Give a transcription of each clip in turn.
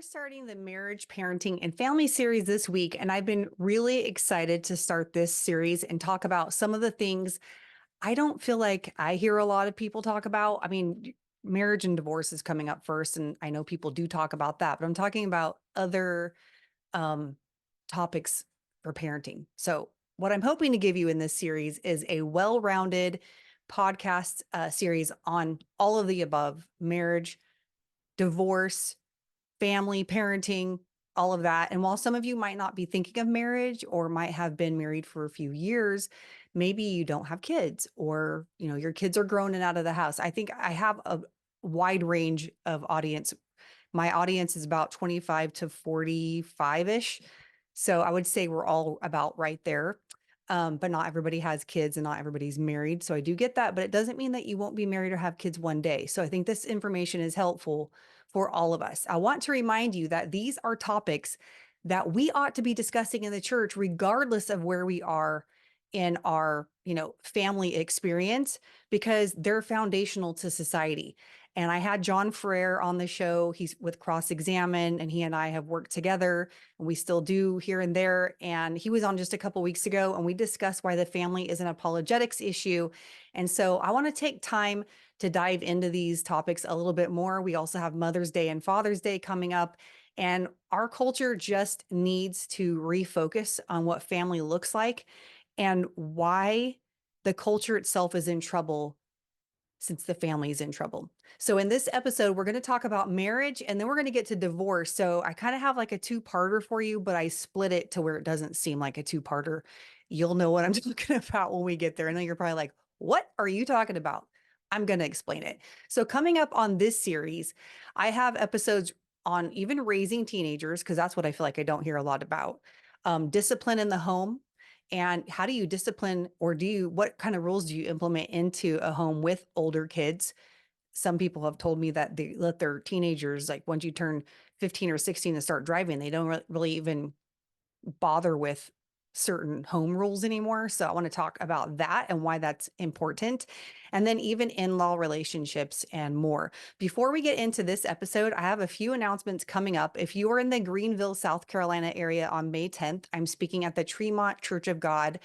starting the marriage, parenting, and family series this week, and I've been really excited to start this series and talk about some of the things I don't feel like I hear a lot of people talk about. I mean, marriage and divorce is coming up first, and I know people do talk about that, but I'm talking about other um, topics for parenting. So, what I'm hoping to give you in this series is a well rounded podcast series on all of the above: marriage, divorce, family, parenting, all of that. And while some of you might not be thinking of marriage or might have been married for a few years, maybe you don't have kids or, your kids are grown and out of the house. I think I have a wide range of audience. My audience is about 25 to 45-ish. So I would say we're all about right there. But not everybody has kids and not everybody's married. So I do get that, but it doesn't mean that you won't be married or have kids one day. So I think this information is helpful for all of us. I want to remind you that these are topics that we ought to be discussing in the church, regardless of where we are in our, family experience, because they're foundational to society. And I had John Ferrer on the show. He's with Cross Examine, and he and I have worked together, and we still do here and there. And he was on just a couple weeks ago, and we discussed why the family is an apologetics issue. And so I want to take time to dive into these topics a little bit more. We also have Mother's Day and Father's Day coming up, and our culture just needs to refocus on what family looks like and why the culture itself is in trouble since the family is in trouble. So in this episode, we're going to talk about marriage and then we're going to get to divorce. So I kind of have like a two-parter for you, but I split it to where it doesn't seem like a two-parter. You'll know what I'm talking about when we get there. I know you're probably like, what are you talking about? I'm going to explain it. So coming up on this series, I have episodes on even raising teenagers, because that's what I feel like I don't hear a lot about. Discipline in the home, and how do you discipline, or what kind of rules do you implement into a home with older kids? Some people have told me that they let their teenagers, like once you turn 15 or 16 and start driving, they don't really even bother with certain home rules anymore. So I want to talk about that and why that's important. And then even in-law relationships and more. Before we get into this episode, I have a few announcements coming up. If you are in the Greenville, South Carolina area on May 10th, I'm speaking at the Tremont Church of God,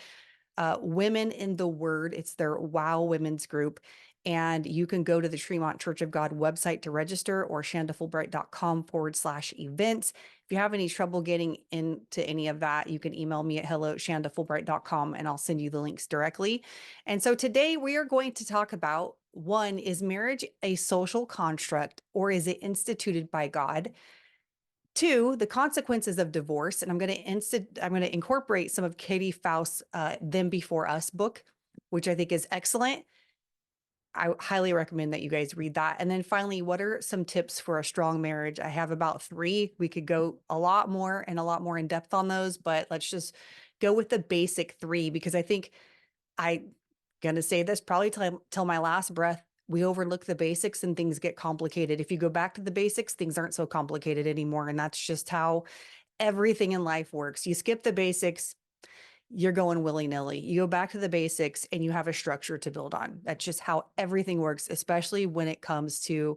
Women in the Word. It's their WOW Women's Group. And you can go to the Tremont Church of God website to register, or shandafulbright.com/events. If you have any trouble getting into any of that, you can email me at hello@shandafulbright.com and I'll send you the links directly. And so today we are going to talk about, one, is marriage a social construct or is it instituted by God? Two, the consequences of divorce. And I'm going to incorporate some of Katie Faust's Them Before Us book, which I think is excellent. I highly recommend that you guys read that. And then finally, what are some tips for a strong marriage? I have about 3. We could go a lot more and a lot more in depth on those, but let's just go with the basic 3, because I think I'm going to say this probably till my last breath. We overlook the basics and things get complicated. If you go back to the basics, things aren't so complicated anymore. And that's just how everything in life works. You skip the basics, you're going willy-nilly. You go back to the basics and you have a structure to build on. That's just how everything works, especially when it comes to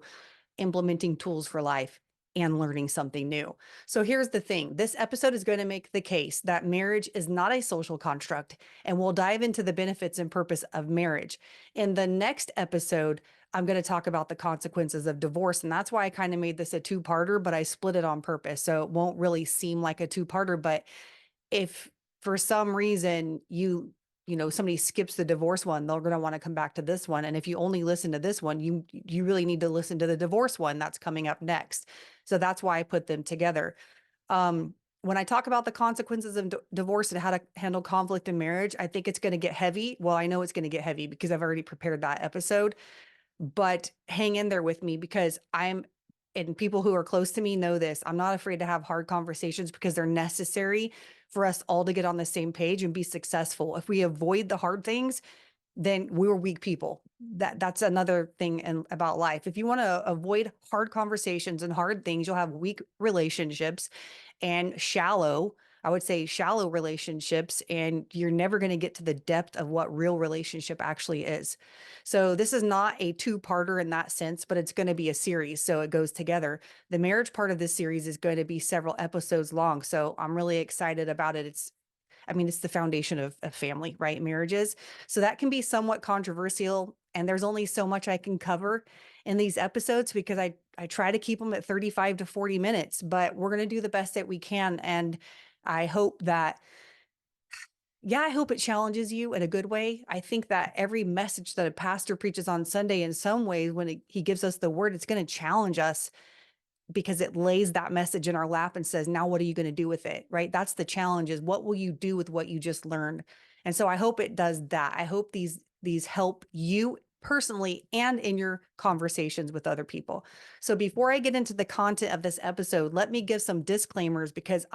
implementing tools for life and learning something new. So here's the thing. This episode is going to make the case that marriage is not a social construct, and we'll dive into the benefits and purpose of marriage. In the next episode, I'm going to talk about the consequences of divorce, and that's why I kind of made this a two-parter, but I split it on purpose. So it won't really seem like a two-parter, but if for some reason somebody skips the divorce one, they're going to want to come back to this one. And if you only listen to this one, you really need to listen to the divorce one that's coming up next. So that's why I put them together. When I talk about the consequences of divorce and how to handle conflict in marriage, I think it's going to get heavy. Well, I know it's going to get heavy because I've already prepared that episode, but hang in there with me, because and people who are close to me know this, I'm not afraid to have hard conversations because they're necessary for us all to get on the same page and be successful. If we avoid the hard things, then we're weak people. That's another thing about life. If you want to avoid hard conversations and hard things, you'll have weak relationships and shallow, I would say, shallow relationships, and you're never going to get to the depth of what real relationship actually is. So this is not a two-parter in that sense, but it's going to be a series. So it goes together. The marriage part of this series is going to be several episodes long. So I'm really excited about it. It's the foundation of family, right? Marriages. So that can be somewhat controversial. And there's only so much I can cover in these episodes because I try to keep them at 35 to 40 minutes, but we're going to do the best that we can. And I hope that, yeah, I hope it challenges you in a good way. I think that every message that a pastor preaches on Sunday, in some ways, when he gives us the word, it's going to challenge us because it lays that message in our lap and says, now what are you going to do with it? Right? That's the challenge, is what will you do with what you just learned? And so I hope it does that. I hope these help you personally and in your conversations with other people. So before I get into the content of this episode, let me give some disclaimers, because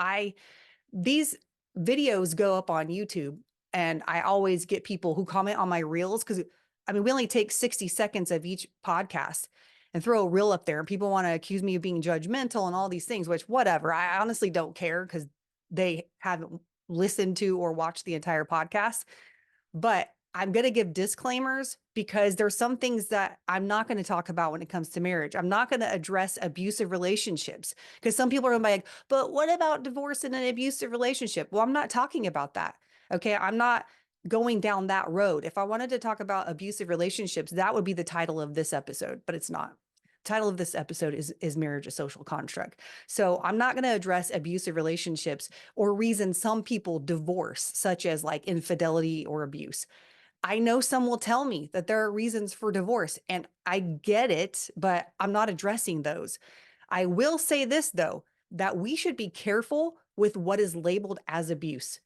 these videos go up on YouTube, and I always get people who comment on my reels, because we only take 60 seconds of each podcast and throw a reel up there, and people want to accuse me of being judgmental and all these things, which whatever. I honestly don't care, because they haven't listened to or watched the entire podcast. But I'm going to give disclaimers, because there's some things that I'm not going to talk about when it comes to marriage. I'm not going to address abusive relationships, because some people are going to be like, but what about divorce in an abusive relationship? Well, I'm not talking about that. Okay. I'm not going down that road. If I wanted to talk about abusive relationships, that would be the title of this episode, but it's not. Title of this episode is Marriage a Social Construct. So I'm not going to address abusive relationships or reasons some people divorce, such as like infidelity or abuse. I know some will tell me that there are reasons for divorce, and I get it, but I'm not addressing those. I will say this, though, that we should be careful with what is labeled as abuse.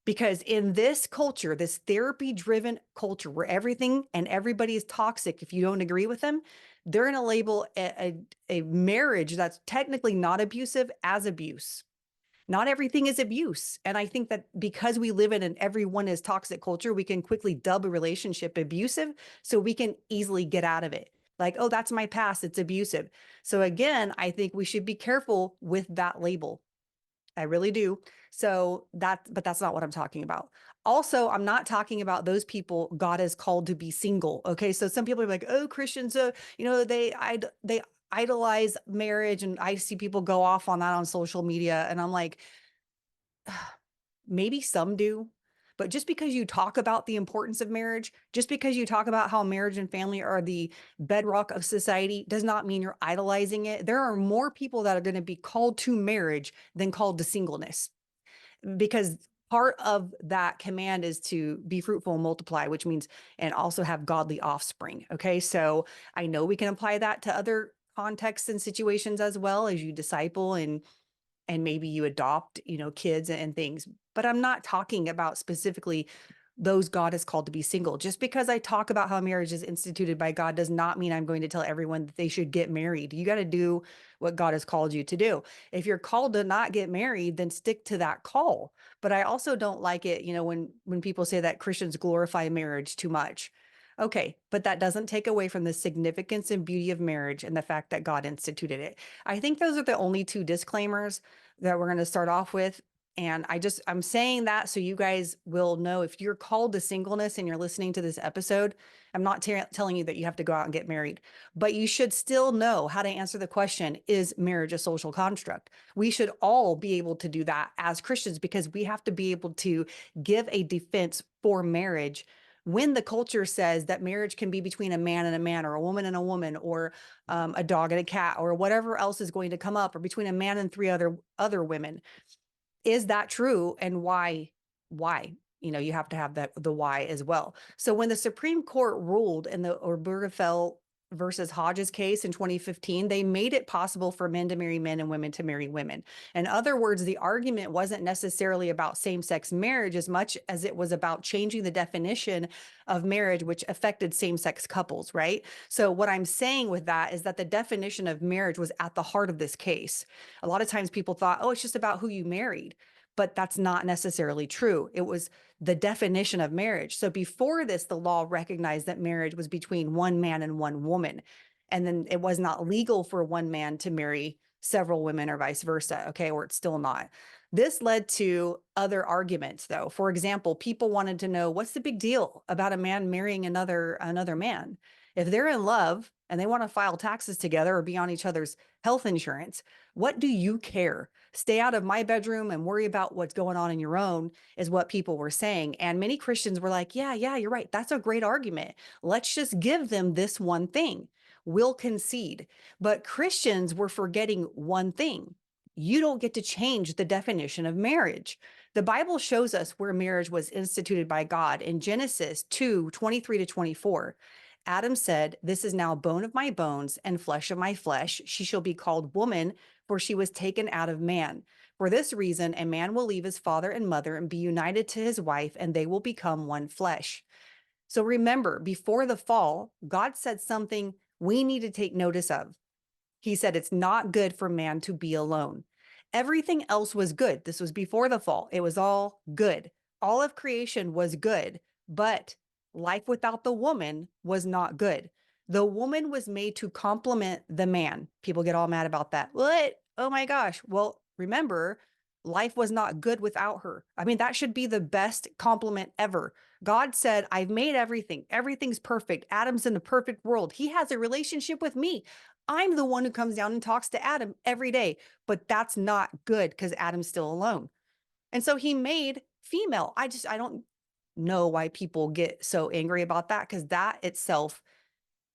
Because in this culture, this therapy driven culture where everything and everybody is toxic, if you don't agree with them, they're going to label a marriage that's technically not abusive as abuse. Not everything is abuse. And I think that because we live in an everyone is toxic culture, we can quickly dub a relationship abusive so we can easily get out of it. Like, oh, that's my past, it's abusive. So again, I think we should be careful with that label. I really do. But that's not what I'm talking about. Also, I'm not talking about those people God has called to be single. Okay. So some people are like, oh, Christians, they idolize marriage. And I see people go off on that on social media. And I'm like, maybe some do, but just because you talk about the importance of marriage, just because you talk about how marriage and family are the bedrock of society, does not mean you're idolizing it. There are more people that are going to be called to marriage than called to singleness, because part of that command is to be fruitful and multiply, which means, and also have godly offspring. Okay. So I know we can apply that to other contexts and situations as well, as you disciple and maybe you adopt, kids and things. But I'm not talking about specifically those God has called to be single. Just because I talk about how marriage is instituted by God does not mean I'm going to tell everyone that they should get married. You got to do what God has called you to do. If you're called to not get married, then stick to that call. But I also don't like it, when people say that Christians glorify marriage too much. Okay, but that doesn't take away from the significance and beauty of marriage and the fact that God instituted it. I think those are the only two disclaimers that we're going to start off with. And I'm saying that so you guys will know, if you're called to singleness and you're listening to this episode, I'm not telling you that you have to go out and get married, but you should still know how to answer the question, is marriage a social construct? We should all be able to do that as Christians, because we have to be able to give a defense for marriage when the culture says that marriage can be between a man and a man, or a woman and a woman, or a dog and a cat, or whatever else is going to come up, or between a man and three other women. Is that true? And why? You have to have the why as well. So when the Supreme Court ruled in the Obergefell versus Hodges case in 2015, they made it possible for men to marry men and women to marry women. In other words, the argument wasn't necessarily about same-sex marriage as much as it was about changing the definition of marriage, which affected same-sex couples, right? So what I'm saying with that is that the definition of marriage was at the heart of this case. A lot of times people thought, oh, it's just about who you married. But that's not necessarily true. It was the definition of marriage. So before this, the law recognized that marriage was between one man and one woman. And then it was not legal for one man to marry several women or vice versa. Okay. Or it's still not. This led to other arguments, though. For example, people wanted to know, what's the big deal about a man marrying another man? If they're in love and they want to file taxes together or be on each other's health insurance, what do you care? Stay out of my bedroom and worry about what's going on in your own, is what people were saying. And many Christians were like, yeah, you're right. That's a great argument. Let's just give them this one thing. We'll concede. But Christians were forgetting one thing: you don't get to change the definition of marriage. The Bible shows us where marriage was instituted by God in Genesis 2:23-24. Adam said, "This is now bone of my bones and flesh of my flesh. She shall be called woman, for she was taken out of man. For this reason, a man will leave his father and mother and be united to his wife, and they will become one flesh." So remember, before the fall, God said something we need to take notice of. He said it's not good for man to be alone. Everything else was good. This was before the fall. It was all good. All of creation was good, but life without the woman was not good. The woman was made to complement the man. People get all mad about that. What? Oh my gosh. Well, remember, life was not good without her. I mean, that should be the best compliment ever. God said, I've made everything. Everything's perfect. Adam's in the perfect world. He has a relationship with me. I'm the one who comes down and talks to Adam every day, but that's not good because Adam's still alone. And so he made female. I don't know why people get so angry about that, because that itself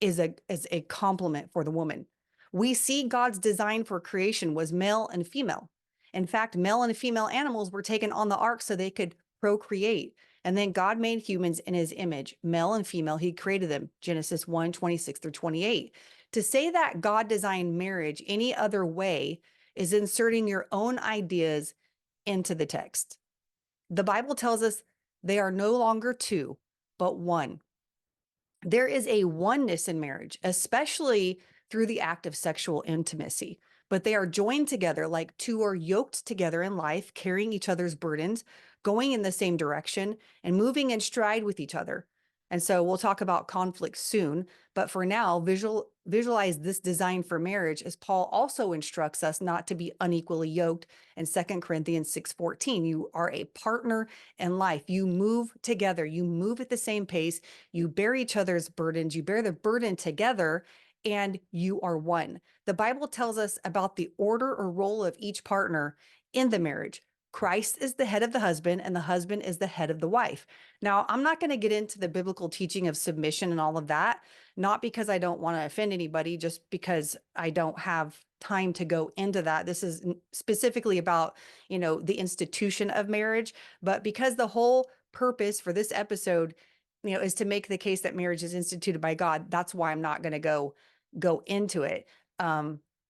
is a compliment for the woman. We see God's design for creation was male and female. In fact, male and female animals were taken on the ark so they could procreate. And then God made humans in his image, male and female. He created them, Genesis 1:26-28. To say that God designed marriage any other way is inserting your own ideas into the text. The Bible tells us they are no longer two, but one. There is a oneness in marriage, especially through the act of sexual intimacy, but they are joined together like two are yoked together in life, carrying each other's burdens, going in the same direction, and moving in stride with each other. And so we'll talk about conflict soon, but for now, visualize this design for marriage as Paul also instructs us not to be unequally yoked in 2 Corinthians 6:14. You are a partner in life. You move together. You move at the same pace. You bear each other's burdens. You bear the burden together, and you are one. The Bible tells us about the order or role of each partner in the marriage. Christ is the head of the husband, and the husband is the head of the wife. Now, I'm not going to get into the biblical teaching of submission and all of that, not because I don't want to offend anybody, just because I don't have time to go into that. This is specifically about, the institution of marriage, but because the whole purpose for this episode, is to make the case that marriage is instituted by God. That's why I'm not going to go into it.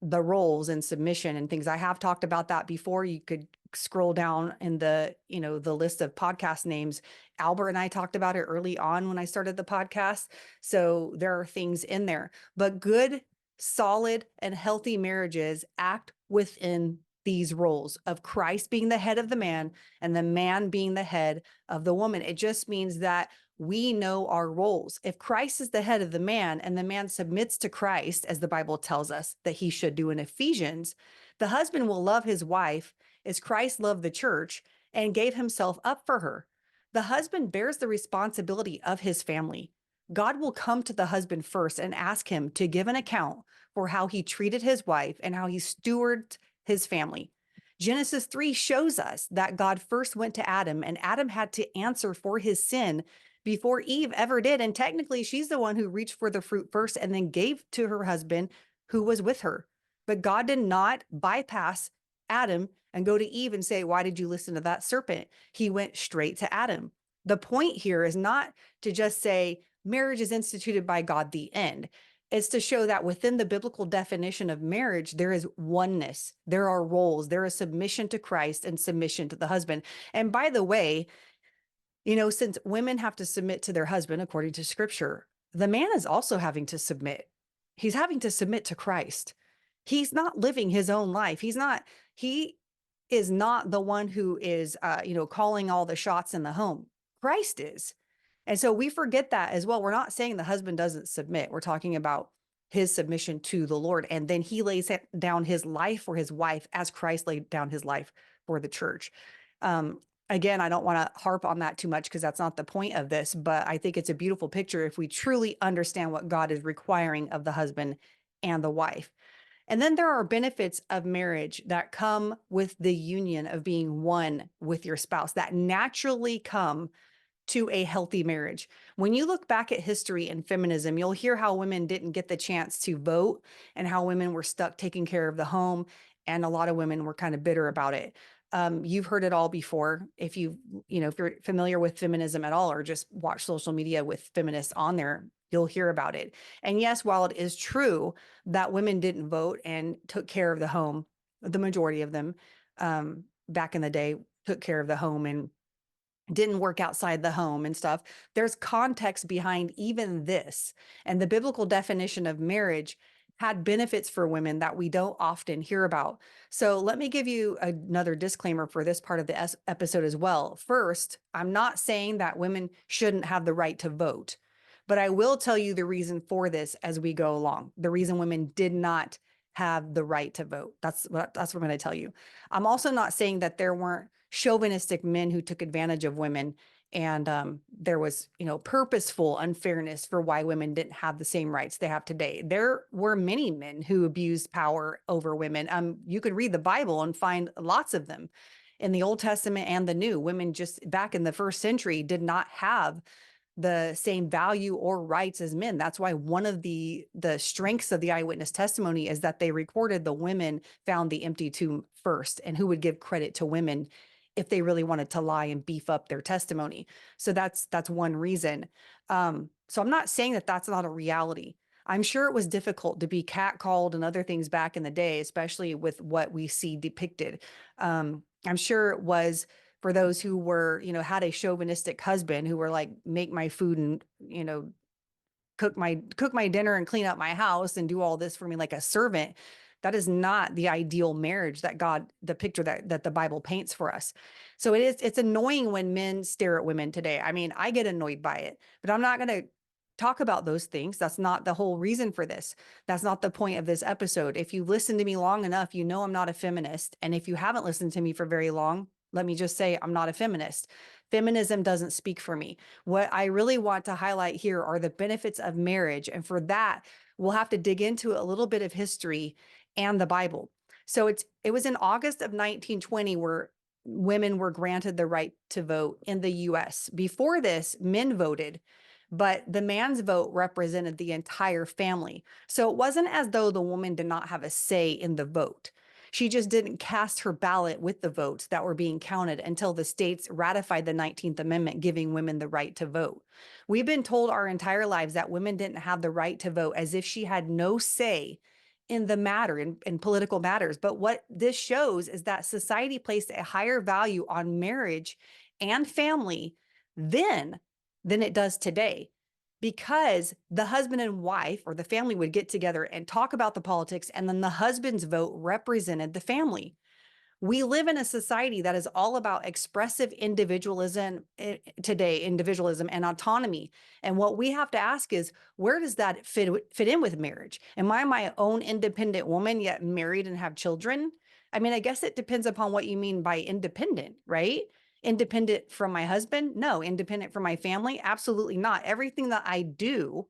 The roles and submission and things. I have talked about that before. You could scroll down in the list of podcast names. Albert and I talked about it early on when I started the podcast. So there are things in there, but good, solid, and healthy marriages act within these roles of Christ being the head of the man and the man being the head of the woman. It just means that we know our roles. If Christ is the head of the man and the man submits to Christ, as the Bible tells us that he should do in Ephesians, the husband will love his wife as Christ loved the church and gave himself up for her. The husband bears the responsibility of his family. God will come to the husband first and ask him to give an account for how he treated his wife and how he stewarded his family. Genesis 3 shows us that God first went to Adam, and Adam had to answer for his sin before Eve ever did. And technically, she's the one who reached for the fruit first and then gave to her husband who was with her. But God did not bypass Adam and go to Eve and say, why did you listen to that serpent? He went straight to Adam. The point here is not to just say marriage is instituted by God, the end. It's to show that within the biblical definition of marriage, there is oneness. There are roles. There is submission to Christ and submission to the husband. And by the way, since women have to submit to their husband, according to scripture, the man is also having to submit. He's having to submit to Christ. He's not living his own life. He is not the one who is, calling all the shots in the home. Christ is. And so we forget that as well. We're not saying the husband doesn't submit. We're talking about his submission to the Lord. And then he lays down his life for his wife as Christ laid down his life for the church. Um, Again, I don't want to harp on that too much because that's not the point of this, but I think it's a beautiful picture if we truly understand what God is requiring of the husband and the wife. And then there are benefits of marriage that come with the union of being one with your spouse that naturally come to a healthy marriage. When you look back at history and feminism, you'll hear how women didn't get the chance to vote and how women were stuck taking care of the home. And a lot of women were kind of bitter about it. You've heard it all before. If if you're familiar with feminism at all, or just watch social media with feminists on there, you'll hear about it. And yes, while it is true that women didn't vote and took care of the home, the majority of them back in the day took care of the home and didn't work outside the home and stuff. There's context behind even this. And the biblical definition of marriage had benefits for women that we don't often hear about. So let me give you another disclaimer for this part of the episode as well. First, I'm not saying that women shouldn't have the right to vote, but I will tell you the reason for this as we go along. The reason women did not have the right to vote. That's what I'm going to tell you. I'm also not saying that there weren't chauvinistic men who took advantage of women and there was purposeful unfairness for why women didn't have the same rights they have today. There were many men who abused power over women. You could read the Bible and find lots of them in the Old Testament and the New. Women just back in the first century did not have the same value or rights as men. That's why one of the strengths of the eyewitness testimony is that they recorded the women found the empty tomb first, and who would give credit to women if they really wanted to lie and beef up their testimony. So that's one reason. So I'm not saying that that's not a reality. I'm sure it was difficult to be catcalled and other things back in the day, especially with what we see depicted. I'm sure it was for those who were, had a chauvinistic husband who were like, make my food and, cook my dinner and clean up my house and do all this for me like a servant. That is not the ideal marriage that the picture that the Bible paints for us. So it's annoying when men stare at women today. I mean, I get annoyed by it, but I'm not going to talk about those things. That's not the whole reason for this. That's not the point of this episode. If you've listened to me long enough, you know I'm not a feminist. And if you haven't listened to me for very long, let me just say I'm not a feminist. Feminism doesn't speak for me. What I really want to highlight here are the benefits of marriage. And for that, we'll have to dig into a little bit of history and the Bible. So it was in August of 1920 where women were granted the right to vote in the US. Before this, men voted, but the man's vote represented the entire family. So it wasn't as though the woman did not have a say in the vote. She just didn't cast her ballot with the votes that were being counted until the states ratified the 19th Amendment, giving women the right to vote. We've been told our entire lives that women didn't have the right to vote, as if she had no say in the matter, in political matters. But what this shows is that society placed a higher value on marriage and family then than it does today, because the husband and wife or the family would get together and talk about the politics, and then the husband's vote represented the family. We live in a society that is all about expressive individualism today, individualism and autonomy. And what we have to ask is, where does that fit in with marriage? Am I my own independent woman, yet married and have children? I mean, I guess it depends upon what you mean by independent, right? Independent from my husband? No. Independent from my family? Absolutely not. Everything that I do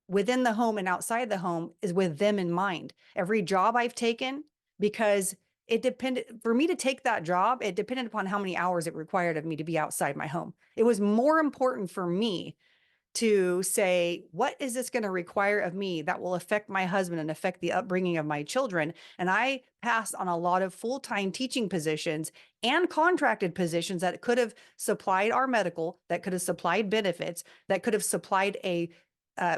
within the home and outside the home is with them in mind. Every job I've taken, because it depended for me to take that job, it depended upon how many hours it required of me to be outside my home. It was more important for me to say, what is this going to require of me that will affect my husband and affect the upbringing of my children? And I passed on a lot of full-time teaching positions and contracted positions that could have supplied our medical, that could have supplied benefits, that could have supplied a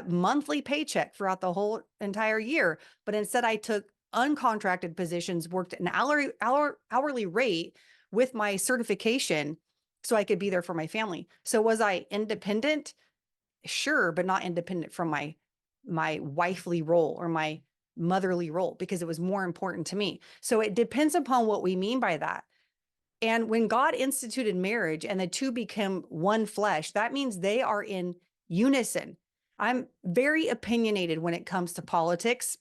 monthly paycheck throughout the whole entire year. But instead, I took uncontracted positions, worked an hourly rate with my certification so I could be there for my family. So was I independent? Sure, but not independent from my wifely role or my motherly role, because it was more important to me. So it depends upon what we mean by that. And when God instituted marriage and the two become one flesh, that means they are in unison. I'm very opinionated when it comes to politics,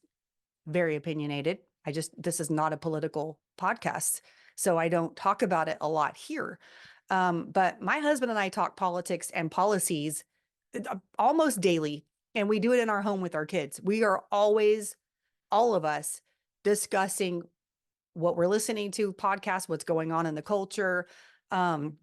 very opinionated. This is not a political podcast. so I don't talk about it a lot here. But my husband and I talk politics and policies almost daily, and we do it in our home with our kids. We are always, all of us, discussing what we're listening to, podcasts, what's going on in the culture. Um,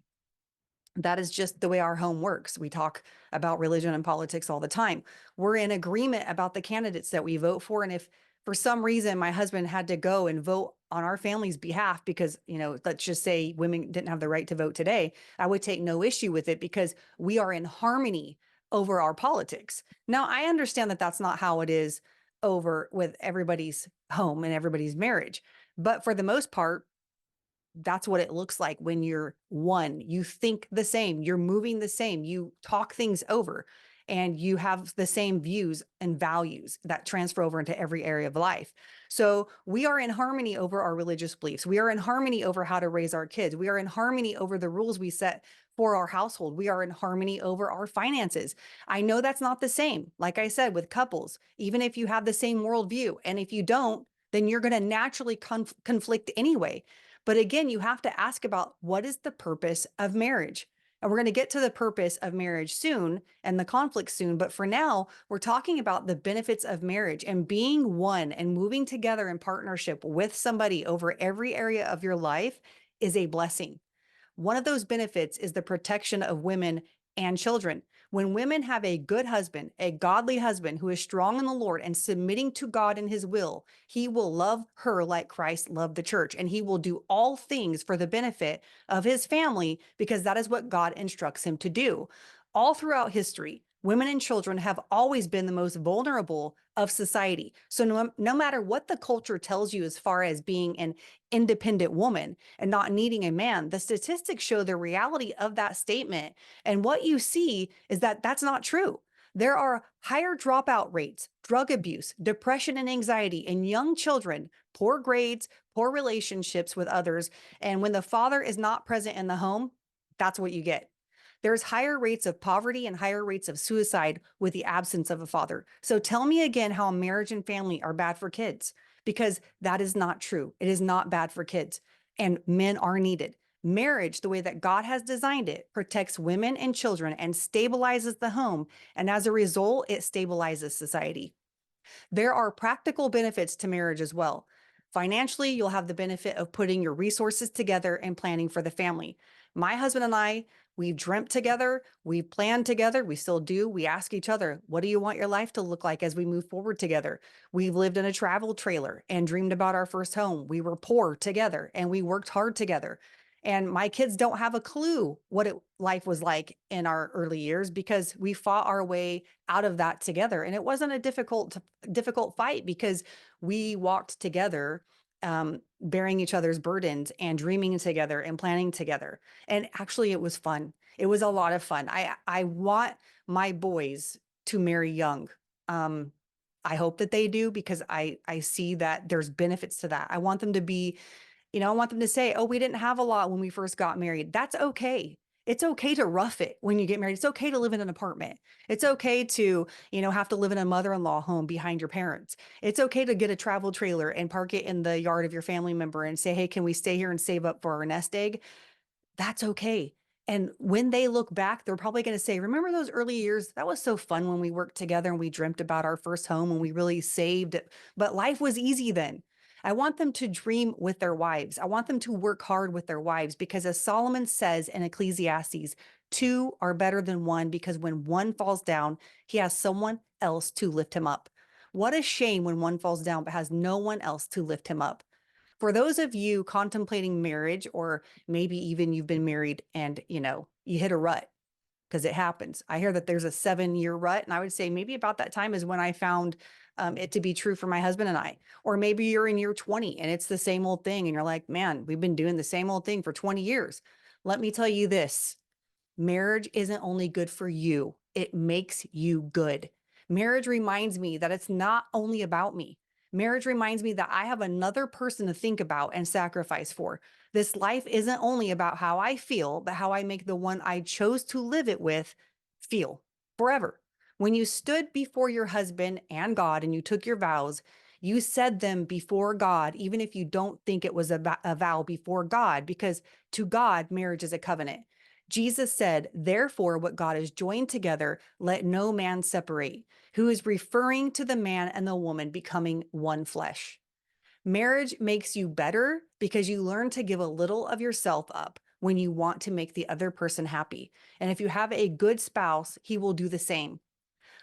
that is just the way our home works. We talk about religion and politics all the time. We're in agreement about the candidates that we vote for. And if for some reason my husband had to go and vote on our family's behalf because, let's just say women didn't have the right to vote today, I would take no issue with it because we are in harmony over our politics. Now, I understand that that's not how it is over with everybody's home and everybody's marriage. But for the most part, that's what it looks like when you're one. You think the same, you're moving the same, you talk things over, and you have the same views and values that transfer over into every area of life. So we are in harmony over our religious beliefs. We are in harmony over how to raise our kids. We are in harmony over the rules we set for our household. We are in harmony over our finances. I know that's not the same, like I said, with couples, even if you have the same worldview. And if you don't, then you're going to naturally conflict anyway. But again, you have to ask about what is the purpose of marriage? And we're going to get to the purpose of marriage soon and the conflict soon. But for now, we're talking about the benefits of marriage and being one and moving together in partnership with somebody over every area of your life is a blessing. One of those benefits is the protection of women and children. When women have a good husband, a godly husband who is strong in the Lord and submitting to God and his will, he will love her like Christ loved the church, and he will do all things for the benefit of his family because that is what God instructs him to do. All throughout history, women and children have always been the most vulnerable of society. So no matter what the culture tells you as far as being an independent woman and not needing a man, the statistics show the reality of that statement. And what you see is that that's not true. There are higher dropout rates, drug abuse, depression and anxiety in young children, poor grades, poor relationships with others. And when the father is not present in the home, that's what you get. There's higher rates of poverty and higher rates of suicide with the absence of a father. So tell me again how marriage and family are bad for kids, because that is not true. It is not bad for kids, and men are needed. Marriage, the way that God has designed it, protects women and children and stabilizes the home. And as a result, it stabilizes society. There are practical benefits to marriage as well. Financially, you'll have the benefit of putting your resources together and planning for the family. My husband and I, we've dreamt together, we've planned together, we still do. We ask each other, what do you want your life to look like as we move forward together? We've lived in a travel trailer and dreamed about our first home. We were poor together and we worked hard together. And my kids don't have a clue what life was like in our early years because we fought our way out of that together. And it wasn't a difficult fight because we walked together, bearing each other's burdens and dreaming together and planning together. And actually, it was fun. It was a lot of fun. I want my boys to marry young. Um, I hope that they do because I see that there's benefits to that. I want them to be, I want them to say, oh, we didn't have a lot when we first got married. That's okay. It's okay to rough it when you get married. It's okay to live in an apartment. It's okay to, have to live in a mother-in-law home behind your parents. It's okay to get a travel trailer and park it in the yard of your family member and say, hey, can we stay here and save up for our nest egg? That's okay. And when they look back, they're probably going to say, remember those early years? That was so fun when we worked together and we dreamt about our first home and we really saved it. But life was easy then. I want them to dream with their wives. I want them to work hard with their wives because, as Solomon says in Ecclesiastes, two are better than one because when one falls down, he has someone else to lift him up. What a shame when one falls down but has no one else to lift him up. For those of you contemplating marriage, or maybe even you've been married and you hit a rut, because it happens. I hear that there's a 7-year rut, and I would say maybe about that time is when I found it to be true for my husband and I. Or maybe you're in year 20 and it's the same old thing, and you're like, man, we've been doing the same old thing for 20 years. Let me tell you this: marriage isn't only good for you, it makes you good. Marriage reminds me that it's not only about me. Marriage reminds me that I have another person to think about and sacrifice for. This life isn't only about how I feel, but how I make the one I chose to live it with feel forever. When you stood before your husband and God and you took your vows, You said them before God, even if you don't think it was a vow before God, because to God, marriage is a covenant. Jesus said, therefore, what God has joined together, let no man separate, who is referring to the man and the woman becoming one flesh. Marriage makes you better because you learn to give a little of yourself up when you want to make the other person happy. And if you have a good spouse, he will do the same.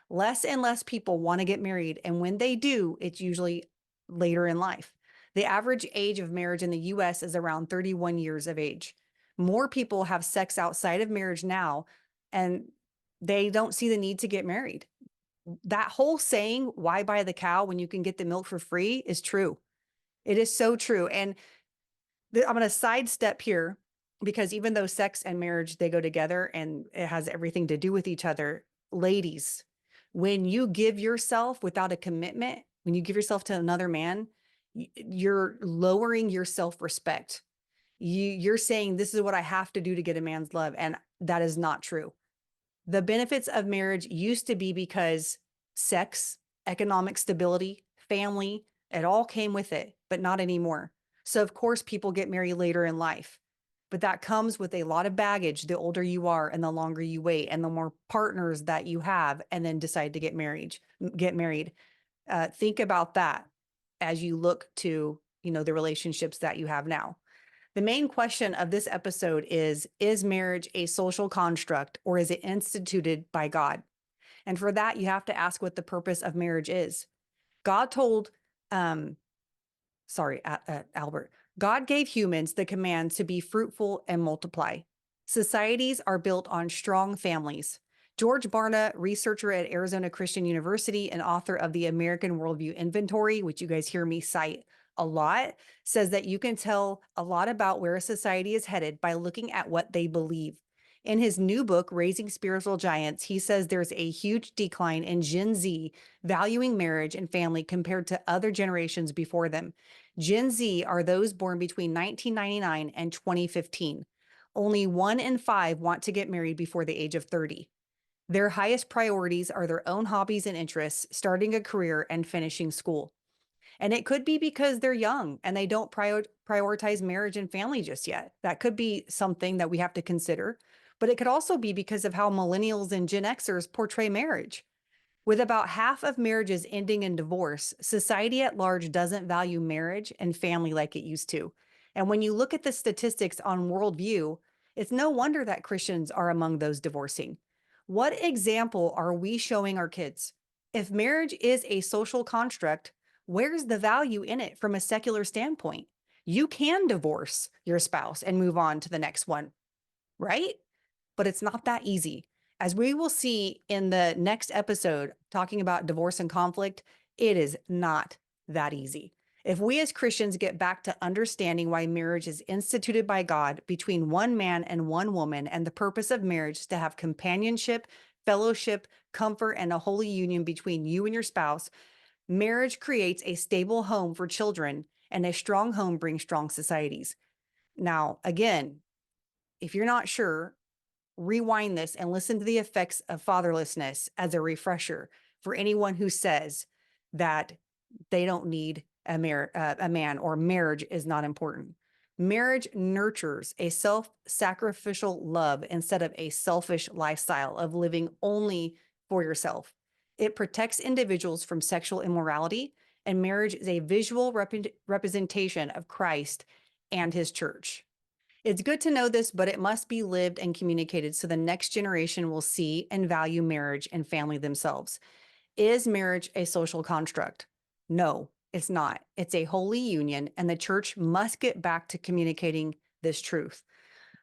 Less and less people want to get married. And when they do, it's usually later in life. The average age of marriage in the US is around 31 years of age. More people have sex outside of marriage now, and they don't see the need to get married. That whole saying, why buy the cow when you can get the milk for free, is true. It is so true. And I'm going to sidestep here because even though sex and marriage, they go together and it has everything to do with each other. Ladies, when you give yourself without a commitment, when you give yourself to another man, you're lowering your self-respect. You're saying, this is what I have to do to get a man's love. And that is not true. The benefits of marriage used to be because sex, economic stability, family, it all came with it, but not anymore. So, of course, people get married later in life, but that comes with a lot of baggage the older you are and the longer you wait and the more partners that you have and then decide to get married. Think about that as you look to, the relationships that you have now. The main question of this episode is marriage a social construct or is it instituted by God? And for that, you have to ask what the purpose of marriage is. God told, Albert, God gave humans the command to be fruitful and multiply. Societies are built on strong families. George Barna, researcher at Arizona Christian University and author of the American Worldview Inventory, which you guys hear me cite a lot, says that you can tell a lot about where a society is headed by looking at what they believe. In his new book, Raising Spiritual Giants, he says there's a huge decline in Gen Z valuing marriage and family compared to other generations before them. Gen Z are those born between 1999 and 2015. Only 1 in 5 want to get married before the age of 30. Their highest priorities are their own hobbies and interests, starting a career, and finishing school. And it could be because they're young and they don't prioritize marriage and family just yet. That could be something that we have to consider. But it could also be because of how millennials and Gen Xers portray marriage. With about half of marriages ending in divorce, society at large doesn't value marriage and family like it used to. And when you look at the statistics on worldview, it's no wonder that Christians are among those divorcing. What example are we showing our kids? If marriage is a social construct, where's the value in it from a secular standpoint? You can divorce your spouse and move on to the next one, right? But it's not that easy. As we will see in the next episode, talking about divorce and conflict, it is not that easy. If we as Christians get back to understanding why marriage is instituted by God between one man and one woman, and the purpose of marriage is to have companionship, fellowship, comfort, and a holy union between you and your spouse, marriage creates a stable home for children, and a strong home brings strong societies. Now, again, if you're not sure, rewind this and listen to the effects of fatherlessness as a refresher for anyone who says that they don't need a man or marriage is not important. Marriage nurtures a self-sacrificial love instead of a selfish lifestyle of living only for yourself. It protects individuals from sexual immorality, and marriage is a visual representation of Christ and his church. It's good to know this, but it must be lived and communicated so the next generation will see and value marriage and family themselves. Is marriage a social construct? No, it's not. It's a holy union, and the church must get back to communicating this truth.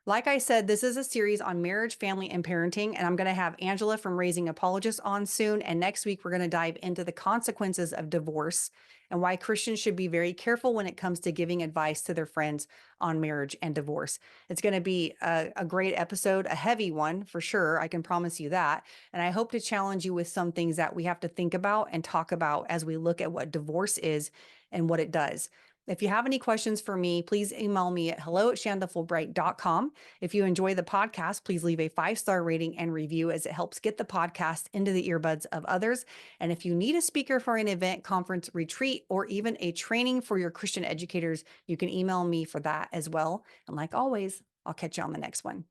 Like I said, this is a series on marriage, family, and parenting, and I'm going to have Angela from Raising Apologists on soon. And next week, we're going to dive into the consequences of divorce and why Christians should be very careful when it comes to giving advice to their friends on marriage and divorce. It's going to be a great episode, a heavy one for sure. I can promise you that. And I hope to challenge you with some things that we have to think about and talk about as we look at what divorce is and what it does. If you have any questions for me, please email me at hello@shandafulbright.com. If you enjoy the podcast, please leave a 5-star rating and review as it helps get the podcast into the earbuds of others. And if you need a speaker for an event, conference, retreat, or even a training for your Christian educators, you can email me for that as well. And like always, I'll catch you on the next one.